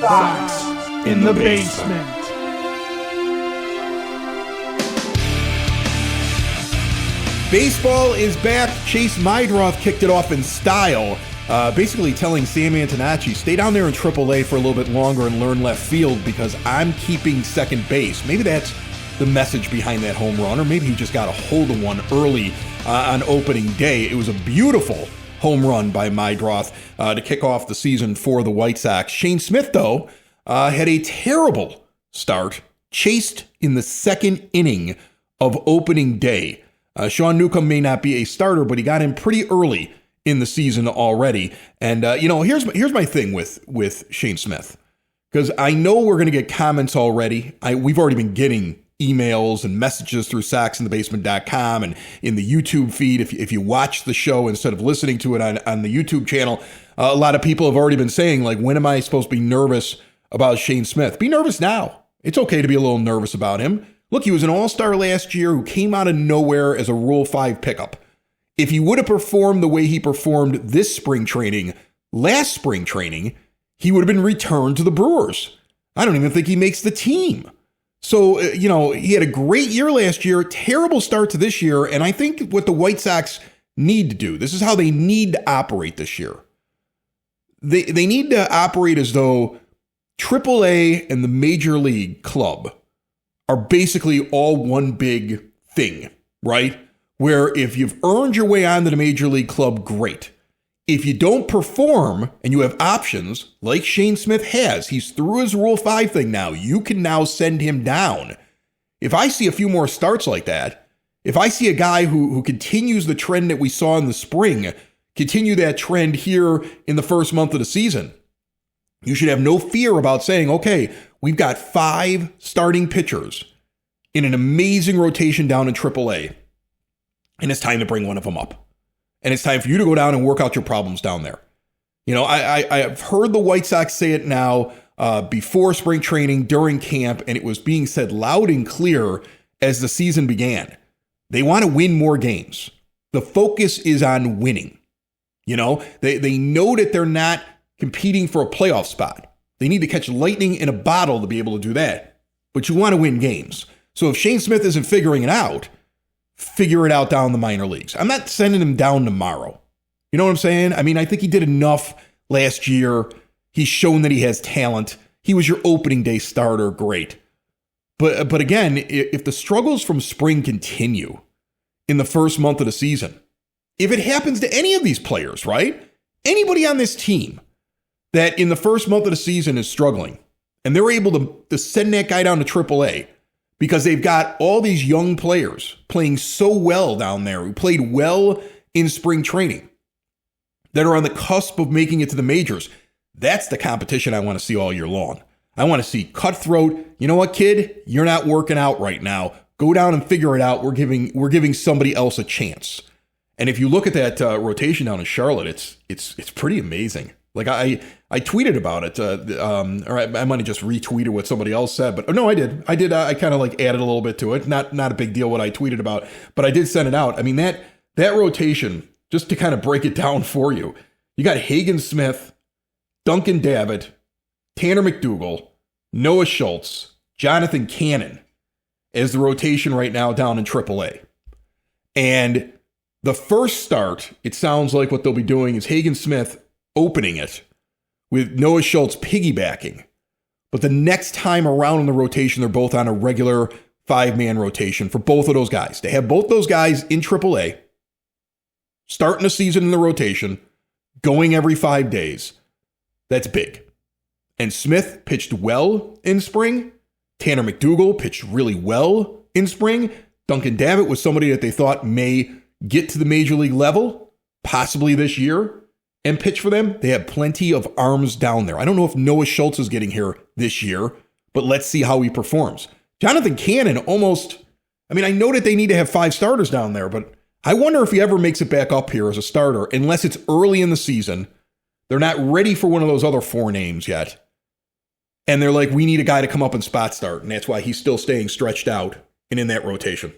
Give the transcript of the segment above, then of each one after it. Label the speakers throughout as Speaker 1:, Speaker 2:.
Speaker 1: Sox in the basement.
Speaker 2: Baseball is back. Chase Mydroth kicked it off in style, basically telling Sam Antonacci, stay down there in AAA for a little bit longer and learn left field because I'm keeping second base. Maybe that's the message behind that home run, or maybe he just got a hold of one early on opening day. It was a beautiful home run by Mydroth to kick off the season for the White Sox. Shane Smith, though, had a terrible start, chased in the second inning of opening day. Sean Newcomb may not be a starter, but he got in pretty early in the season already. And, here's my thing with Shane Smith, because I know we're going to get comments already. We've already been getting emails and messages through soxinthebasement.com and in the YouTube feed. If you watch the show instead of listening to it on the YouTube channel, a lot of people have already been saying, like, when am I supposed to be nervous about Shane Smith? Be nervous now. It's okay to be a little nervous about him. Look, he was an all-star last year who came out of nowhere as a Rule 5 pickup. If he would have performed the way he performed this spring training, last spring training, he would have been returned to the Brewers. I don't even think he makes the team. So, he had a great year last year, terrible start to this year, and I think what the White Sox need to do, this is how they need to operate this year. They need to operate as though AAA and the Major League club are basically all one big thing, right? Where if you've earned your way onto the Major League club, great. If you don't perform and you have options like Shane Smith has, he's through his Rule 5 thing now. You can now send him down. If I see a few more starts like that, if I see a guy who continues the trend that we saw in the spring, continue that trend here in the first month of the season, you should have no fear about saying, okay, we've got 5 starting pitchers in an amazing rotation down in AAA, and it's time to bring one of them up. And it's time for you to go down and work out your problems down there. I've heard the White Sox say it now before spring training, during camp, and it was being said loud and clear as the season began. They want to win more games. The focus is on winning. They know that they're not competing for a playoff spot. They need to catch lightning in a bottle to be able to do that. But you want to win games. So if Shane Smith isn't figuring it out, figure it out down in the minor leagues. I'm not sending him down tomorrow. You know what I'm saying? I mean, I think he did enough last year. He's shown that he has talent. He was your opening day starter. Great. But again, if the struggles from spring continue in the first month of the season, if it happens to any of these players, right? Anybody on this team that in the first month of the season is struggling and they're able to send that guy down to AAA, because they've got all these young players playing so well down there who played well in spring training that are on the cusp of making it to the majors. That's the competition I want to see all year long. I want to see cutthroat. You know what, kid? You're not working out right now. Go down and figure it out. We're giving somebody else a chance. And if you look at that rotation down in Charlotte, it's pretty amazing. Like I tweeted about it, or I might have just retweeted what somebody else said, but no, I did. I kind of like added a little bit to it. Not a big deal what I tweeted about, but I did send it out. I mean, that rotation, just to kind of break it down for you, you got Hagen Smith, Duncan Davitt, Tanner McDougal, Noah Schultz, Jonathan Cannon as the rotation right now down in AAA. And the first start, it sounds like what they'll be doing is Hagen Smith opening it with Noah Schultz piggybacking. But the next time around in the rotation, they're both on a regular 5-man rotation for both of those guys. To have both those guys in AAA, starting a season in the rotation, going every 5 days, that's big. And Smith pitched well in spring. Tanner McDougal pitched really well in spring. Duncan Davitt was somebody that they thought may get to the major league level, possibly this year, and pitch for them. They have plenty of arms down there. I don't know if Noah Schultz is getting here this year, but let's see how he performs. Jonathan Cannon I know that they need to have 5 starters down there, but I wonder if he ever makes it back up here as a starter, unless it's early in the season. They're not ready for one of those other 4 names yet. And they're like, we need a guy to come up and spot start. And that's why he's still staying stretched out and in that rotation.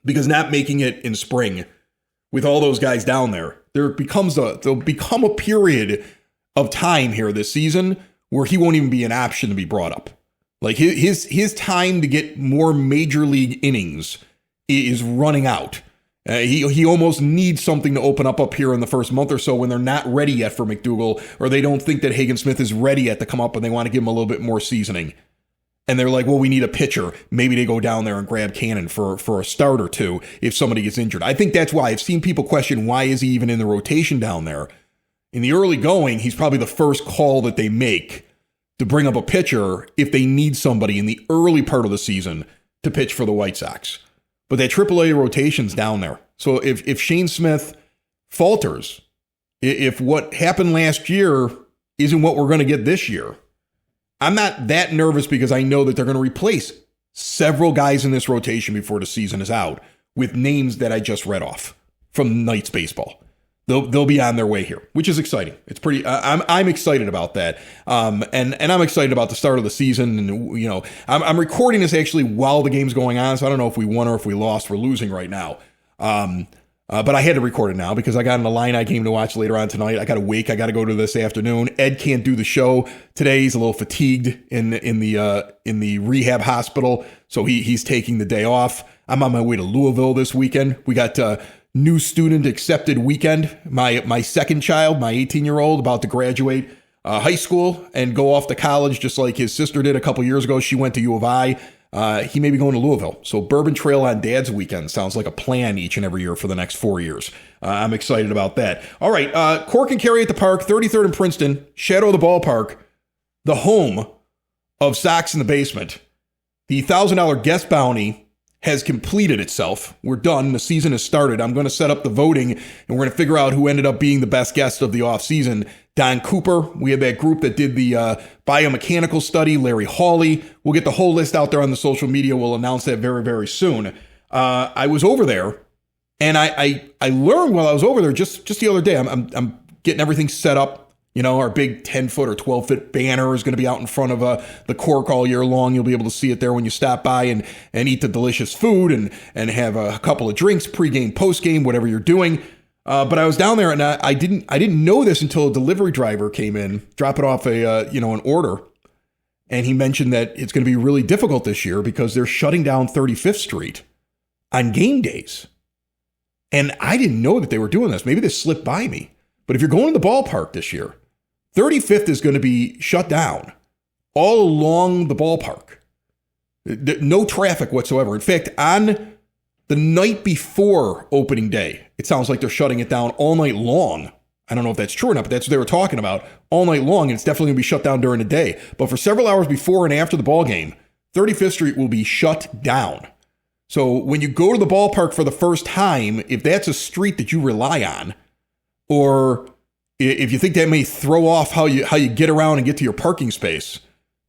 Speaker 2: Because not making it in spring with all those guys down there, there'll become a period of time here this season where he won't even be an option to be brought up. Like his time to get more major league innings is running out. He almost needs something to open up here in the first month or so when they're not ready yet for McDougal, or they don't think that Hagen Smith is ready yet to come up and they want to give him a little bit more seasoning. And they're like, well, we need a pitcher. Maybe they go down there and grab Cannon for a start or two if somebody gets injured. I think that's why I've seen people question, why is he even in the rotation down there? In the early going, he's probably the first call that they make to bring up a pitcher if they need somebody in the early part of the season to pitch for the White Sox. But that AAA rotation's down there. So if Shane Smith falters, if what happened last year isn't what we're going to get this year, I'm not that nervous because I know that they're going to replace several guys in this rotation before the season is out with names that I just read off from Knights baseball. They'll be on their way here, which is exciting. It's pretty. I'm excited about that, and I'm excited about the start of the season. And you know, I'm recording this actually while the game's going on, so I don't know if we won or if we lost. We're losing right now, but I had to record it now because I got an Illini game to watch later on tonight. I got a wake. I got to go to this afternoon. Ed can't do the show today. He's a little fatigued in the rehab hospital, so he's taking the day off. I'm on my way to Louisville this weekend. We got new student accepted weekend. My second child, my 18-year-old, about to graduate high school and go off to college just like his sister did a couple years ago. She went to U of I. He may be going to Louisville. So Bourbon Trail on Dad's weekend sounds like a plan each and every year for the next 4 years. I'm excited about that. All right, Cork and Carry at the Park, 33rd and Princeton, Shadow of the Ballpark, the home of Sox in the Basement. The $1,000 guest bounty has completed itself. We're done. The season has started. I'm going to set up the voting, and we're going to figure out who ended up being the best guest of the offseason. Don Cooper. We had that group that did the biomechanical study. Larry Hawley. We'll get the whole list out there on the social media. We'll announce that very, very soon. I was over there, and I learned while I was over there just the other day. I'm getting everything set up. You know, our big 10-foot or 12-foot banner is going to be out in front of the Cork all year long. You'll be able to see it there when you stop by and eat the delicious food and have a couple of drinks, pregame, postgame, whatever you're doing. But I was down there and I didn't know this until a delivery driver came in, dropping off an order, and he mentioned that it's going to be really difficult this year because they're shutting down 35th Street on game days. And I didn't know that they were doing this. Maybe this slipped by me. But if you're going to the ballpark this year, 35th is going to be shut down all along the ballpark. No traffic whatsoever. In fact, on the night before opening day, it sounds like they're shutting it down all night long. I don't know if that's true or not, but that's what they were talking about all night long, and it's definitely going to be shut down during the day. But for several hours before and after the ball game, 35th Street will be shut down. So when you go to the ballpark for the first time, if that's a street that you rely on, or if you think that may throw off how you get around and get to your parking space,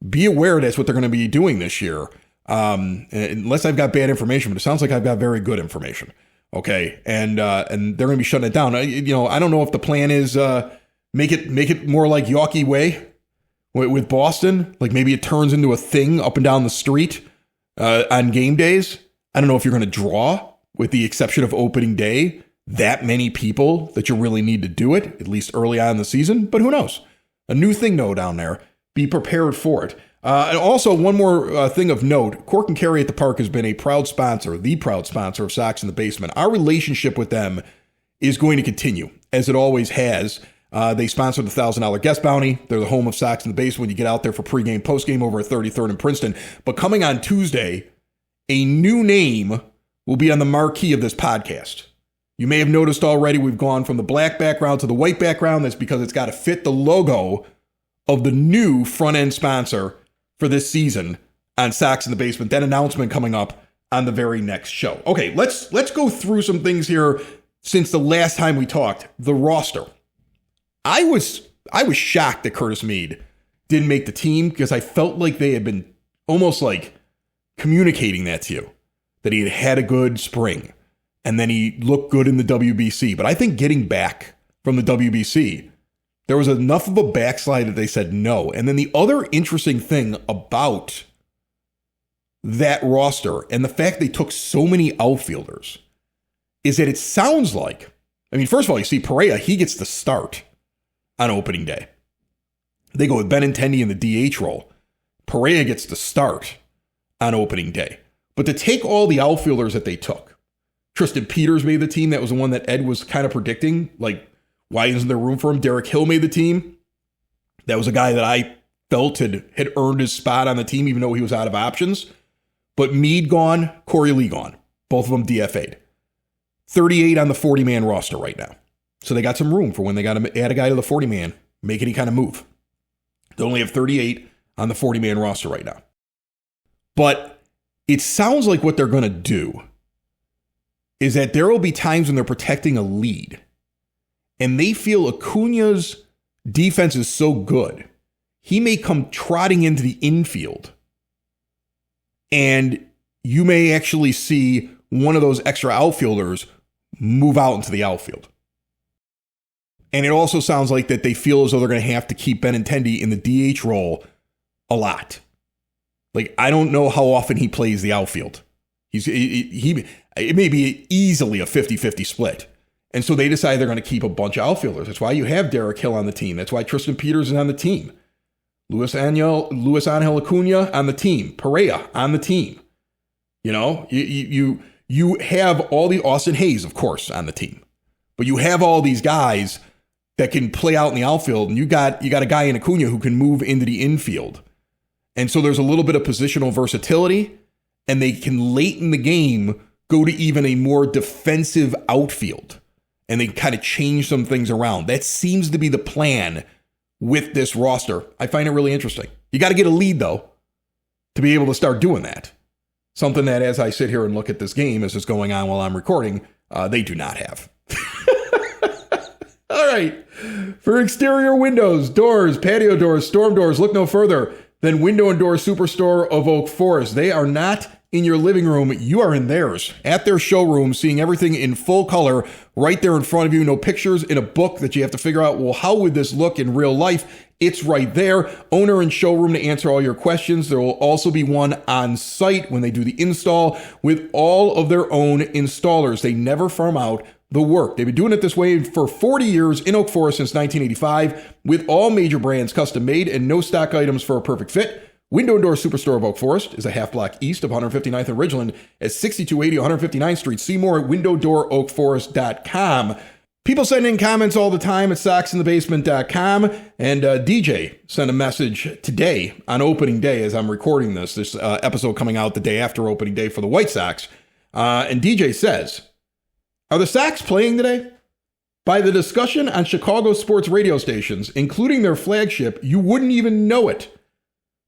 Speaker 2: be aware that's what they're going to be doing this year. Unless I've got bad information, but it sounds like I've got very good information. Okay, and they're going to be shutting it down. I don't know if the plan is make it more like Yawkey Way with Boston. Like maybe it turns into a thing up and down the street on game days. I don't know if you're going to draw, with the exception of opening day, that many people that you really need to do it, at least early on in the season, but who knows? A new thing, though, down there. Be prepared for it. And also, one more thing of note, Cork and Carry at the Park has been the proud sponsor of Sox in the Basement. Our relationship with them is going to continue, as it always has. They sponsor the $1,000 guest bounty. They're the home of Sox in the Basement. You get out there for pregame, postgame over at 33rd and Princeton. But coming on Tuesday, a new name will be on the marquee of this podcast. You may have noticed already we've gone from the black background to the white background. That's because it's got to fit the logo of the new front-end sponsor for this season on Sox in the Basement. That announcement coming up on the very next show. Okay, let's go through some things here since the last time we talked. The roster. I was shocked that Curtis Meade didn't make the team because I felt like they had been almost like communicating that to you, that he had had a good spring. And then he looked good in the WBC. But I think getting back from the WBC, there was enough of a backslide that they said no. And then the other interesting thing about that roster and the fact they took so many outfielders is that it sounds like, I mean, first of all, you see Perea, he gets the start on opening day. They go with Benintendi in the DH role. Perea gets to start on opening day. But to take all the outfielders that they took, Tristan Peters made the team. That was the one that Ed was kind of predicting. Like, why isn't there room for him? Derek Hill made the team. That was a guy that I felt had earned his spot on the team, even though he was out of options. But Meade gone, Corey Lee gone. Both of them DFA'd. 38 on the 40-man roster right now. So they got some room for when they got to add a guy to the 40-man, make any kind of move. They only have 38 on the 40-man roster right now. But it sounds like what they're going to do is that there will be times when they're protecting a lead, and they feel Acuna's defense is so good, he may come trotting into the infield, and you may actually see one of those extra outfielders move out into the outfield. And it also sounds like that they feel as though they're going to have to keep Benintendi in the DH role a lot. Like, I don't know how often he plays the outfield. It may be easily a 50-50 split. And so they decide they're going to keep a bunch of outfielders. That's why you have Derek Hill on the team. That's why Tristan Peters is on the team. Luis Angel Acuna on the team. Perea on the team. You know, you have all the Austin Hayes, of course, on the team. But you have all these guys that can play out in the outfield, and you got a guy in Acuna who can move into the infield. And so there's a little bit of positional versatility, and they can late in the game go to even a more defensive outfield, and they kind of change some things around. That seems to be the plan with this roster. I find it really interesting. You got to get a lead, though, to be able to start doing that. Something that, as I sit here and look at this game as it's going on while I'm recording, they do not have. All right. For exterior windows, doors, patio doors, storm doors, look no further than Window and Door Superstore of Oak Forest. They are not in your living room. You are in theirs, at their showroom, seeing everything in full color right there in front of you. No pictures in a book that you have to figure out, well, how would this look in real life? It's right there. Owner and showroom to answer all your questions. There will also be one on site when they do the install with all of their own installers. They never farm out the work. They've been doing it this way for 40 years in Oak Forest since 1985, with all major brands custom made and no stock items for a perfect fit. Window and Door Superstore of Oak Forest is a half block east of 159th and Ridgeland at 6280 159th Street. See more at windowdooroakforest.com. People send in comments all the time at soxinthebasement.com, and DJ sent a message today on opening day as I'm recording this episode coming out the day after opening day for the White Sox. And DJ says, are the Sox playing today? By the discussion on Chicago sports radio stations, including their flagship, you wouldn't even know it.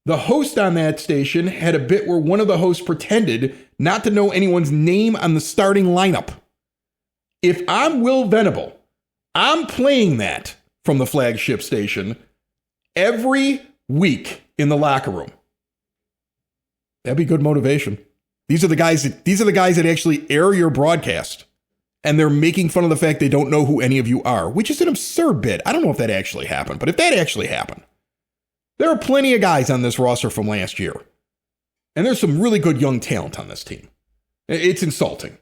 Speaker 2: The host on that station had a bit where one of the hosts pretended not to know anyone's name on the starting lineup. If I'm Will Venable, I'm playing that from the flagship station every week in the locker room. That'd be good motivation. These are the guys that actually air your broadcast. And they're making fun of the fact they don't know who any of you are, which is an absurd bit. I don't know if that actually happened, but if that actually happened, there are plenty of guys on this roster from last year. And there's some really good young talent on this team. It's insulting.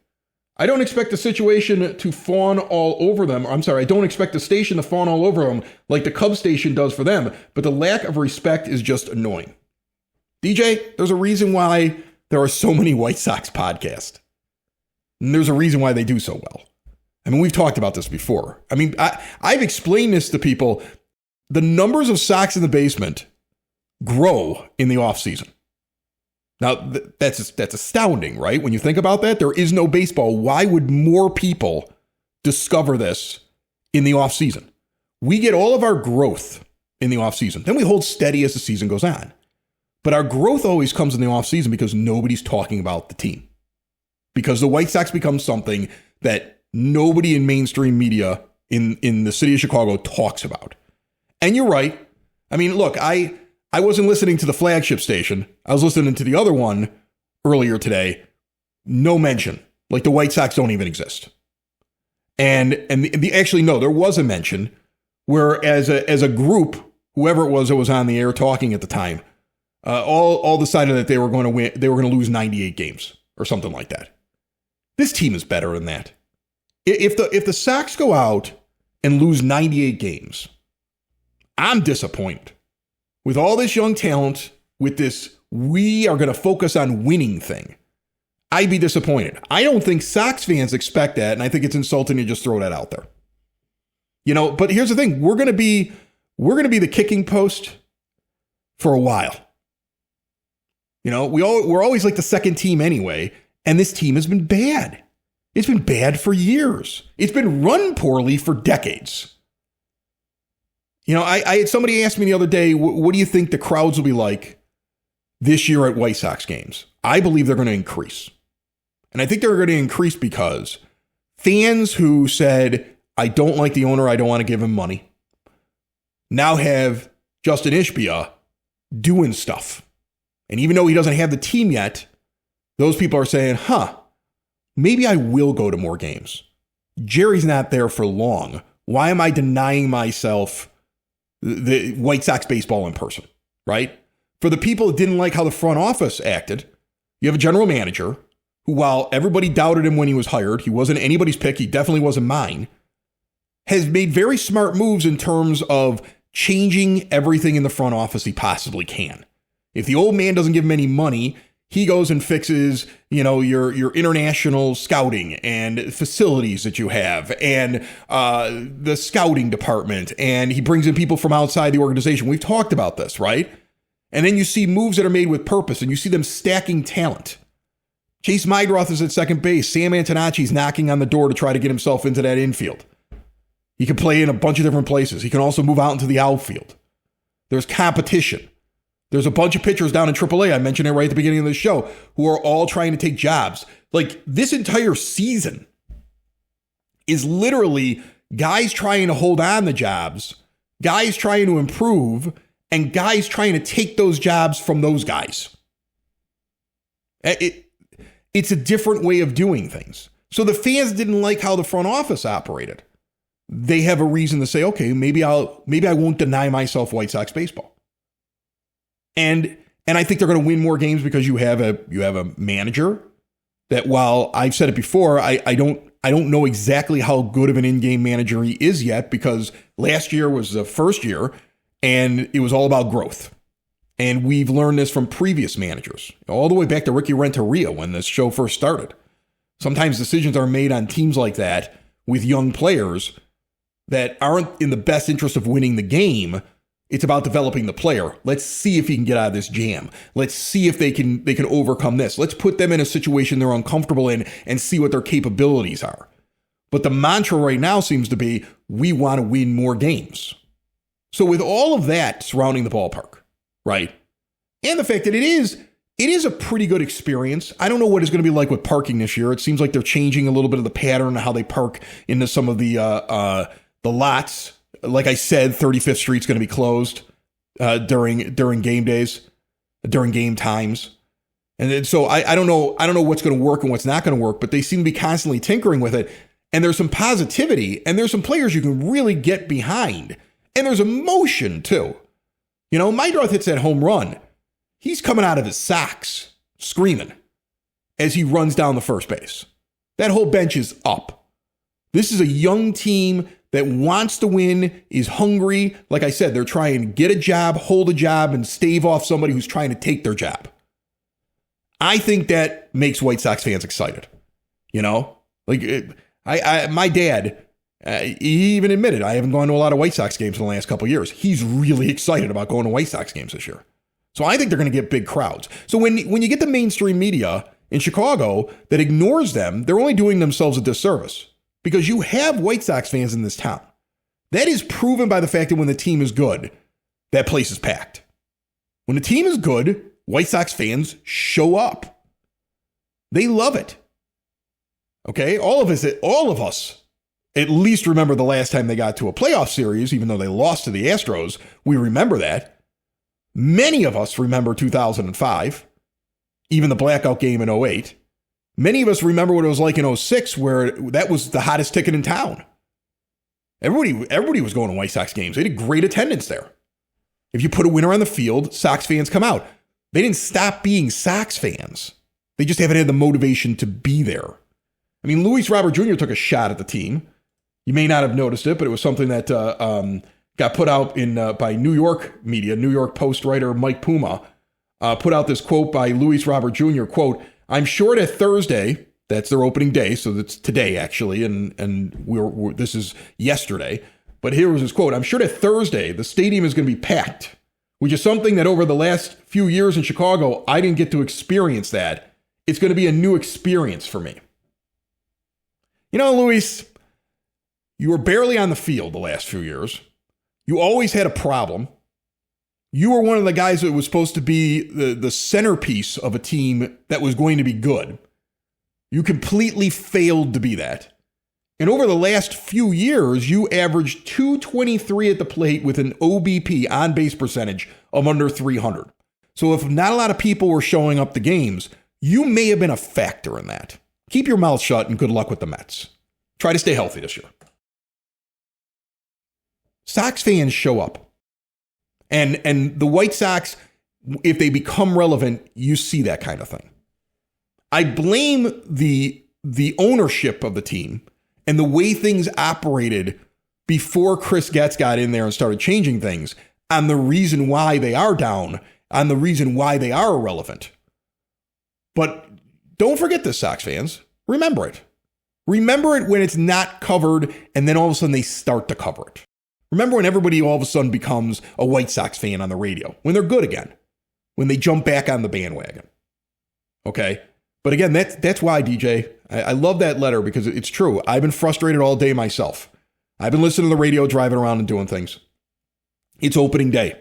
Speaker 2: I don't expect the situation to fawn all over them. I don't expect the station to fawn all over them like the Cubs station does for them, but the lack of respect is just annoying. DJ, there's a reason why there are so many White Sox podcasts. And there's a reason why they do so well. I mean, we've talked about this before. I mean, I've explained this to people. The numbers of Sox in the basement grow in the offseason. Now, that's astounding, right? When you think about that, there is no baseball. Why would more people discover this in the offseason? We get all of our growth in the offseason. Then we hold steady as the season goes on. But our growth always comes in the offseason because nobody's talking about the team. Because the White Sox become something that nobody in mainstream media in the city of Chicago talks about. And you're right. I mean, look, I wasn't listening to the flagship station. I was listening to the other one earlier today. No mention. Like the White Sox don't even exist. And actually, no, there was a mention where as a group, whoever it was that was on the air talking at the time, all decided that they were going to win. They were going to lose 98 games or something like that. This team is better than that. If the Sox go out and lose 98 games, I'm disappointed. with all this young talent, with this, we are going to focus on winning thing, I'd be disappointed. I don't think Sox fans expect that, and I think it's insulting to just throw that out there. But here's the thing: we're going to be the kicking post for a while. We're always like the second team anyway, and this team has been bad. It's been bad for years. It's been run poorly for decades. I had somebody ask me the other day, what do you think the crowds will be like this year at White Sox games? I believe they're going to increase. And I think they're going to increase because fans who said, I don't like the owner, I don't want to give him money, now have Justin Ishbia doing stuff. And even though he doesn't have the team yet, those people are saying, maybe I will go to more games. Jerry's not there for long. Why am I denying myself the White Sox baseball in person, right? For the people that didn't like how the front office acted, you have a general manager who, while everybody doubted him when he was hired, he wasn't anybody's pick, he definitely wasn't mine, has made very smart moves in terms of changing everything in the front office he possibly can. If the old man doesn't give him any money, he goes and fixes, your international scouting and facilities that you have and the scouting department. And he brings in people from outside the organization. We've talked about this, right? And then you see moves that are made with purpose and you see them stacking talent. Chase Meidroth is at second base. Sam Antonacci's knocking on the door to try to get himself into that infield. He can play in a bunch of different places. He can also move out into the outfield. There's competition. There's a bunch of pitchers down in AAA, I mentioned it right at the beginning of the show, who are all trying to take jobs. Like, this entire season is literally guys trying to hold on to jobs, guys trying to improve, and guys trying to take those jobs from those guys. It's a different way of doing things. So the fans didn't like how the front office operated. They have a reason to say, okay, maybe I won't deny myself White Sox baseball. And I think they're going to win more games because you have a manager that, while I've said it before, I don't know exactly how good of an in-game manager he is yet, because last year was the first year and it was all about growth. And we've learned this from previous managers, all the way back to Ricky Renteria when this show first started. Sometimes decisions are made on teams like that with young players that aren't in the best interest of winning the game. It's about developing the player. Let's see if he can get out of this jam. Let's see if they can overcome this. Let's put them in a situation they're uncomfortable in and see what their capabilities are. But the mantra right now seems to be, we want to win more games. So with all of that surrounding the ballpark, right, and the fact that it is a pretty good experience. I don't know what it's going to be like with parking this year. It seems like they're changing a little bit of the pattern of how they park into some of the lots. Like I said, 35th Street's going to be closed during game days, during game times. And so I don't know what's going to work and what's not going to work, but they seem to be constantly tinkering with it. And there's some positivity, and there's some players you can really get behind. And there's emotion too. Meidroth hits that home run. He's coming out of his socks screaming as he runs down the first base. That whole bench is up. This is a young team that wants to win, is hungry. Like I said, they're trying to get a job, hold a job, and stave off somebody who's trying to take their job. I think that makes White Sox fans excited. My dad, he even admitted, I haven't gone to a lot of White Sox games in the last couple of years. He's really excited about going to White Sox games this year. So I think they're going to get big crowds. So when you get the mainstream media in Chicago that ignores them, they're only doing themselves a disservice. Because you have White Sox fans in this town. That is proven by the fact that when the team is good, that place is packed. When the team is good, White Sox fans show up. They love it. Okay? All of us at least remember the last time they got to a playoff series, even though they lost to the Astros. We remember that. Many of us remember 2005, even the blackout game in 2008. Many of us remember what it was like in 2006, where that was the hottest ticket in town. Everybody was going to White Sox games. They had great attendance there. If you put a winner on the field, Sox fans come out. They didn't stop being Sox fans. They just haven't had the motivation to be there. I mean, Luis Robert Jr. took a shot at the team. You may not have noticed it, but it was something that got put out in by New York media. New York Post writer Mike Puma put out this quote by Luis Robert Jr. Quote, "I'm sure that Thursday," that's their opening day, so that's today actually, and we're this is yesterday. But here was his quote: "I'm sure that Thursday the stadium is going to be packed, which is something that over the last few years in Chicago I didn't get to experience that. It's going to be a new experience for me." You know, Luis, you were barely on the field the last few years. You always had a problem. You were one of the guys that was supposed to be the centerpiece of a team that was going to be good. You completely failed to be that. And over the last few years, you averaged .223 at the plate with an OBP, on base percentage, of under 300. So if not a lot of people were showing up to games, you may have been a factor in that. Keep your mouth shut and good luck with the Mets. Try to stay healthy this year. Sox fans show up. And the White Sox, if they become relevant, you see that kind of thing. I blame the ownership of the team and the way things operated before Chris Getz got in there and started changing things on the reason why they are down, on the reason why they are irrelevant. But don't forget this, Sox fans. Remember it. Remember it when it's not covered and then all of a sudden they start to cover it. Remember when everybody all of a sudden becomes a White Sox fan on the radio, when they're good again, when they jump back on the bandwagon. Okay? But again, that's why, DJ, I love that letter because it's true. I've been frustrated all day myself. I've been listening to the radio, driving around and doing things. It's opening day.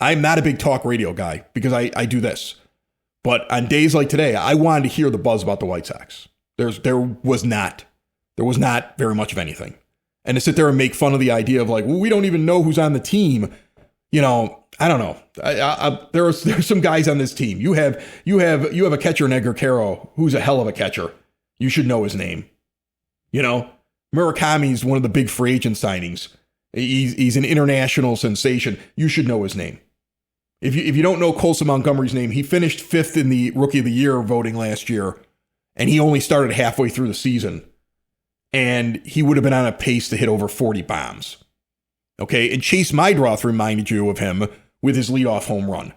Speaker 2: I'm not a big talk radio guy because I do this. But on days like today, I wanted to hear the buzz about the White Sox. There was not very much of anything. And to sit there and make fun of the idea of like, well, we don't even know who's on the team. You know, I don't know. There's some guys on this team. You have a catcher in Edgar Caro, who's a hell of a catcher. You should know his name. You know, Murakami's one of the big free agent signings. He's an international sensation. You should know his name. If you don't know Colson Montgomery's name, he finished 5th in the Rookie of the Year voting last year, and he only started halfway through the season. And he would have been on a pace to hit over 40 bombs. Okay, and Chase Meidroth reminded you of him with his leadoff home run.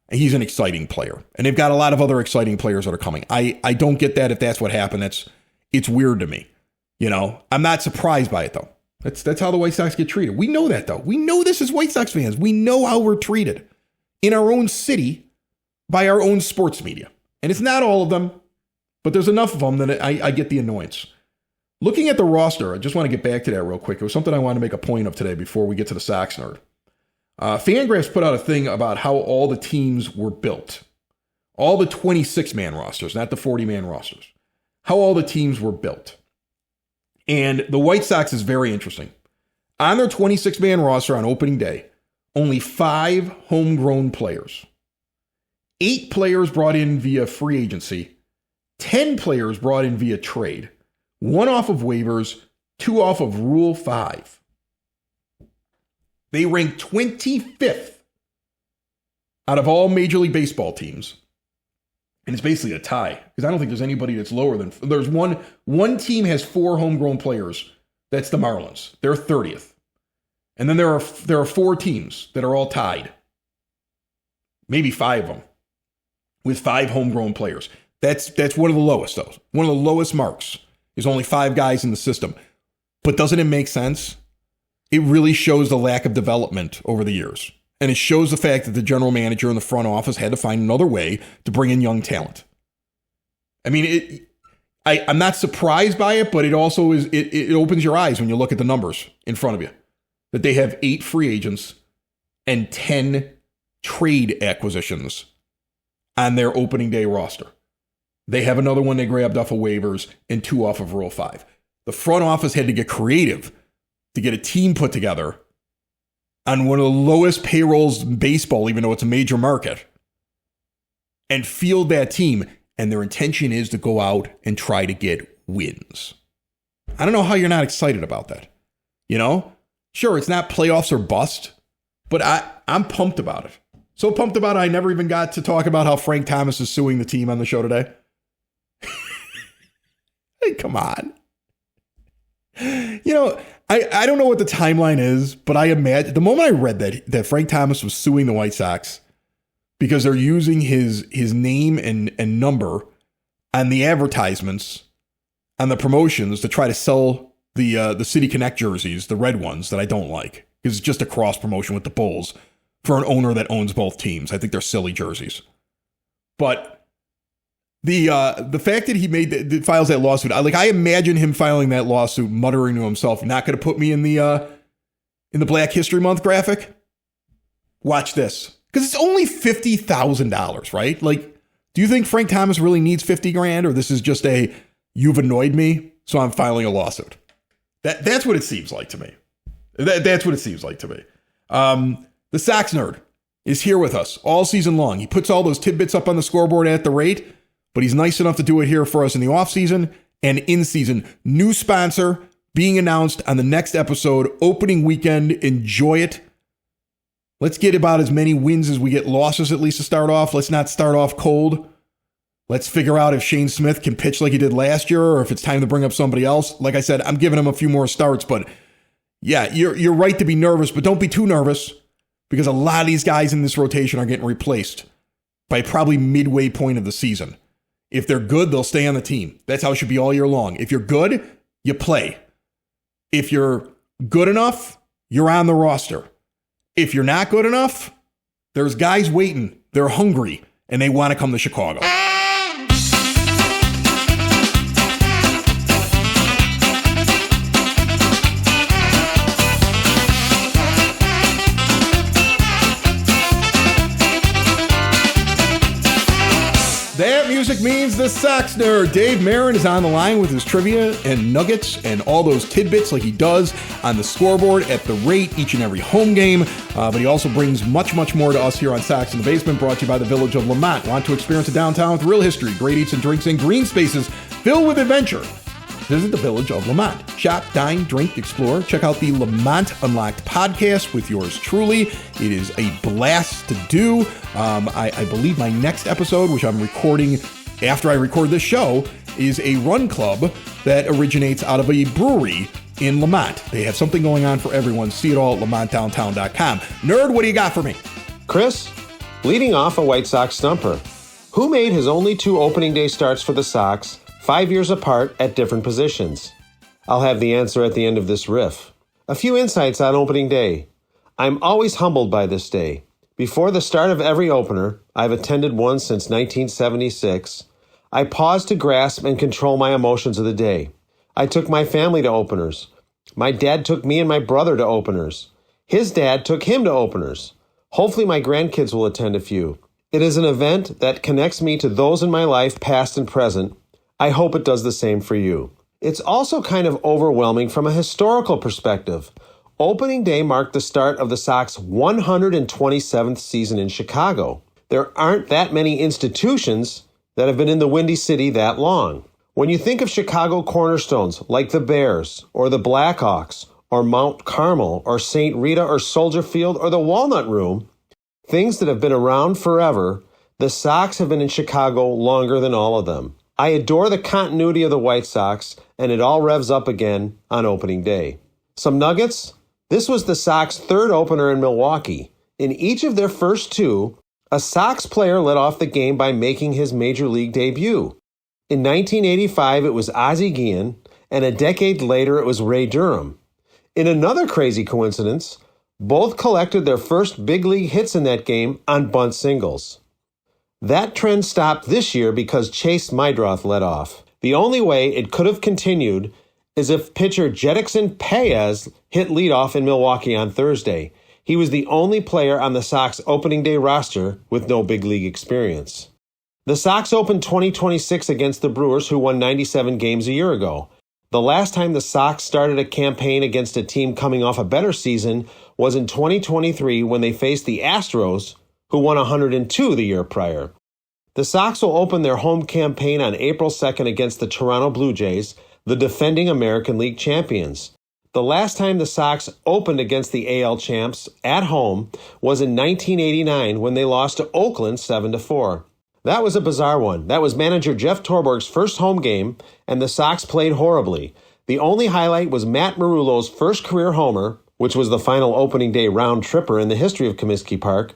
Speaker 2: And he's an exciting player. And they've got a lot of other exciting players that are coming. I don't get that if that's what happened. It's weird to me. You know, I'm not surprised by it, though. That's how the White Sox get treated. We know that, though. We know this as White Sox fans. We know how we're treated in our own city by our own sports media. And it's not all of them, but there's enough of them that I get the annoyance. Looking at the roster, I just want to get back to that real quick. It was something I wanted to make a point of today before we get to the Sox nerd. Fangraphs put out a thing about how all the teams were built. All the 26-man rosters, not the 40-man rosters. How all the teams were built. And the White Sox is very interesting. On their 26-man roster on opening day, only 5 homegrown players. 8 players brought in via free agency. 10 players brought in via trade. 1 off of waivers, 2 off of Rule 5. They rank 25th out of all Major League Baseball teams. And it's basically a tie, because I don't think there's anybody that's lower than... There's one team has 4 homegrown players. That's the Marlins. They're 30th. And then there are 4 teams that are all tied. Maybe 5 of them. With 5 homegrown players. That's one of the lowest, though. One of the lowest marks. There's only 5 guys in the system. But doesn't it make sense? It really shows the lack of development over the years. And it shows the fact that the general manager and the front office had to find another way to bring in young talent. I mean, I'm not surprised by it, but it also is. It opens your eyes when you look at the numbers in front of you. That they have 8 free agents and 10 trade acquisitions on their opening day roster. They have another one they grabbed off of waivers and 2 off of Rule 5. The front office had to get creative to get a team put together on one of the lowest payrolls in baseball, even though it's a major market, and field that team. And their intention is to go out and try to get wins. I don't know how you're not excited about that. You know, sure, it's not playoffs or bust, but I'm pumped about it. So pumped about it, I never even got to talk about how Frank Thomas is suing the team on the show today. Hey, come on. You know, I don't know what the timeline is, but I imagine the moment I read that Frank Thomas was suing the White Sox because they're using his name and number on the advertisements, on the promotions to try to sell the City Connect jerseys, the red ones that I don't like, because it's just a cross promotion with the Bulls for an owner that owns both teams. I think they're silly jerseys. But the fact that he files that lawsuit, I imagine him filing that lawsuit, muttering to himself, "Not going to put me in the Black History Month graphic." Watch this, because it's only $50,000, right? Like, do you think Frank Thomas really needs $50,000, or this is just a "you've annoyed me, so I'm filing a lawsuit"? That's what it seems like to me. That's what it seems like to me. The Sox nerd is here with us all season long. He puts all those tidbits up on the scoreboard at the rate, but he's nice enough to do it here for us in the offseason and in season. New sponsor being announced on the next episode, opening weekend. Enjoy it. Let's get about as many wins as we get losses, at least to start off. Let's not start off cold. Let's figure out if Shane Smith can pitch like he did last year, or if it's time to bring up somebody else. Like I said, I'm giving him a few more starts, but yeah, you're right to be nervous, but don't be too nervous, because a lot of these guys in this rotation are getting replaced by probably midway point of the season. If they're good, they'll stay on the team. That's how it should be all year long. If you're good, you play. If you're good enough, you're on the roster. If you're not good enough, there's guys waiting. They're hungry, and they want to come to Chicago. That music means the Sox nerd Dave Marin is on the line with his trivia and nuggets and all those tidbits like he does on the scoreboard at the rate each and every home game. But he also brings much, much more to us here on Sox in the Basement, brought to you by the Village of Lamont. Want to experience a downtown with real history, great eats and drinks, and green spaces filled with adventure? Visit the Village of Lamont. Shop, dine, drink, explore. Check out the Lamont Unlocked podcast with yours truly. It is a blast to do. I believe my next episode, which I'm recording after I record this show, is a run club that originates out of a brewery in Lamont. They have something going on for everyone. See it all at lamontdowntown.com. Nerd, what do you got for me?
Speaker 3: Chris, leading off a White Sox stumper. Who made his only 2 opening day starts for the Sox 5 years apart at different positions? I'll have the answer at the end of this riff. A few insights on opening day. I'm always humbled by this day. Before the start of every opener, I've attended one since 1976, I pause to grasp and control my emotions of the day. I took my family to openers. My dad took me and my brother to openers. His dad took him to openers. Hopefully my grandkids will attend a few. It is an event that connects me to those in my life, past and present. I hope it does the same for you. It's also kind of overwhelming from a historical perspective. Opening day marked the start of the Sox 127th season in Chicago. There aren't that many institutions that have been in the Windy City that long. When you think of Chicago cornerstones like the Bears or the Blackhawks or Mount Carmel or St. Rita or Soldier Field or the Walnut Room, things that have been around forever, the Sox have been in Chicago longer than all of them. I adore the continuity of the White Sox, and it all revs up again on opening day. Some nuggets? This was the Sox third opener in Milwaukee. In each of their first 2, a Sox player led off the game by making his major league debut. In 1985, it was Ozzie Guillen, and a decade later, it was Ray Durham. In another crazy coincidence, both collected their first big league hits in that game on bunt singles. That trend stopped this year because Chase Meidroth led off. The only way it could have continued is if pitcher Jetixon Paez hit leadoff in Milwaukee on Thursday. He was the only player on the Sox opening day roster with no big league experience. The Sox opened 2026 against the Brewers, who won 97 games a year ago. The last time the Sox started a campaign against a team coming off a better season was in 2023 when they faced the Astros, who won 102 the year prior. The Sox will open their home campaign on April 2nd against the Toronto Blue Jays, the defending American League champions. The last time the Sox opened against the AL champs at home was in 1989 when they lost to Oakland 7-4. That was a bizarre one. That was manager Jeff Torborg's first home game, and the Sox played horribly. The only highlight was Matt Marullo's first career homer, which was the final opening day round tripper in the history of Comiskey Park,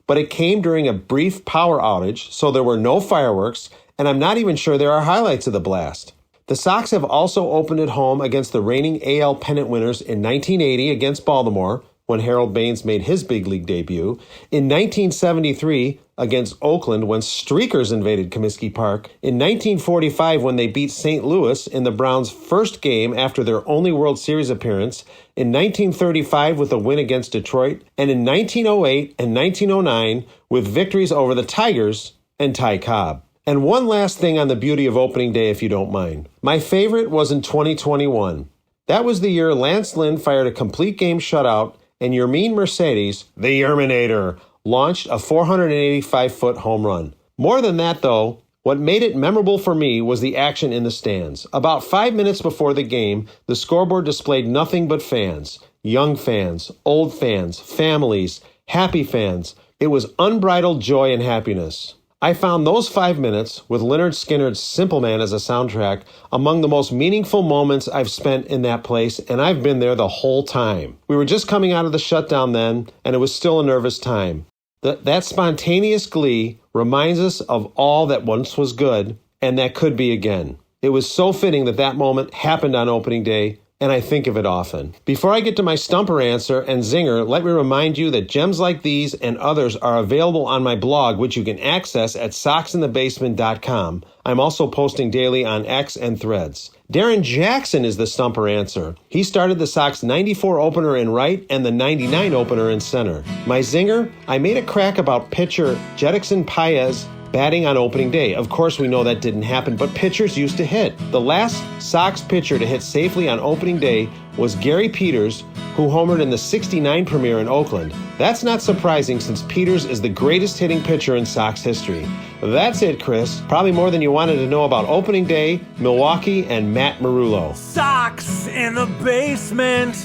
Speaker 3: but it came during a brief power outage, so there were no fireworks, and I'm not even sure there are highlights of the blast. The Sox have also opened at home against the reigning AL pennant winners in 1980 against Baltimore, when Harold Baines made his big league debut, in 1973 against Oakland when Streakers invaded Comiskey Park, in 1945 when they beat St. Louis in the Browns' first game after their only World Series appearance, in 1935 with a win against Detroit, and in 1908 and 1909 with victories over the Tigers and Ty Cobb. And one last thing on the beauty of opening day, if you don't mind. My favorite was in 2021. That was the year Lance Lynn fired a complete game shutout and Yermin Mercedes, the Yerminator, launched a 485-foot home run. More than that, though, what made it memorable for me was the action in the stands. About 5 minutes before the game, the scoreboard displayed nothing but fans. Young fans, old fans, families, happy fans. It was unbridled joy and happiness. I found those 5 minutes, with Lynyrd Skynyrd's Simple Man as a soundtrack, among the most meaningful moments I've spent in that place, and I've been there the whole time. We were just coming out of the shutdown then, and it was still a nervous time. That spontaneous glee reminds us of all that once was good, and that could be again. It was so fitting that that moment happened on opening day, and I think of it often. Before I get to my stumper answer and zinger, let me remind you that gems like these and others are available on my blog, which you can access at soxinthebasement.com. I'm also posting daily on X and Threads. Darren Jackson is the stumper answer. He started the Sox 94 opener in right and the 99 opener in center. My zinger, I made a crack about pitcher Jetixon Paez batting on opening day. Of course, we know that didn't happen, but pitchers used to hit. The last Sox pitcher to hit safely on opening day was Gary Peters, who homered in the '69 premiere in Oakland. That's not surprising since Peters is the greatest hitting pitcher in Sox history. That's it, Chris. Probably more than you wanted to know about opening day, Milwaukee, and Matt Marullo.
Speaker 1: Sox in the basement.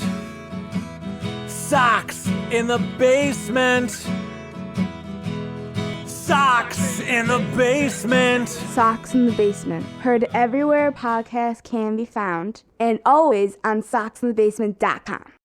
Speaker 1: Sox in the basement. Sox in the basement.
Speaker 4: Sox in the Basement. Heard everywhere podcasts can be found, and always on soxinthebasement.com.